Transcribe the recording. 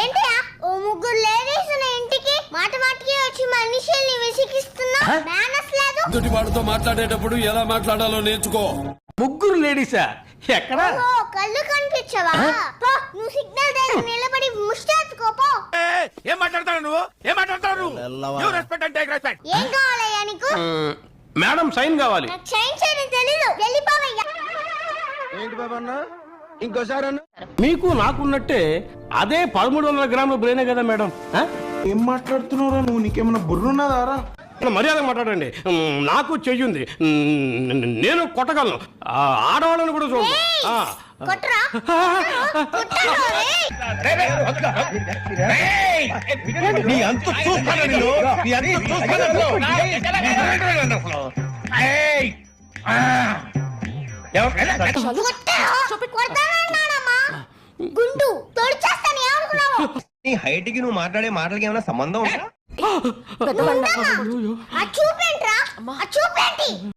ఏంటా ఓ ముగ్గురు లేడీస్ ఇంటికి మాట మాటకి వచ్చి మనుషుల్ని విసిగిస్తున్నా మేనస్ లేదు. ఎదుటి వాడితో మాట్లాడేటప్పుడు ఎలా మాట్లాడాలో నేర్చుకో. ముగ్గురు లేడీసా? ఎక్కడ? ఓ కళ్ళు కనిపించవా? పో నువ్వు సిగ్నల్ దగ్గర నిలబడి ముష్టెత్తుకోపో. ఏం మాట్లాడతావు నువ్వు? ఏం మాట్లాడతావు? You respect and take respect. ఏం కావాలయ్యా నీకు? మేడం సైన్ కావాలి. నాకు సైన్ చేయడం తెలీదు, వెళ్ళిపోవయ్యా. ఏంటి బాబా అన్న? ఇంకోసారి అన్న. మీకు నాకున్నట్టే అదే 1300 గ్రాముల బ్రెయినే కదా మేడం. ఏం మాట్లాడుతున్నారా నువ్వు? నీకేమన్నా బుర్రున్నదారా? మర్యాద మాట్లాడండి. నాకు చెయ్యుంది, నేను కొట్టగలను. ఆడవాళ్ళని కూడా చూడండి. కొట్రా కొట్టరా నీ అంత చూస్తాను నేను. నీ అంత చూస్తాను. ఏయ్ గుండు తోడు చేస్తాను ఏమనుకున్నావు? నీ హైట్ కి నువ్వు మాట్లాడే మాటలకి ఏమైనా సంబంధం ఉందా? చూపేంట్రా చూపేంటి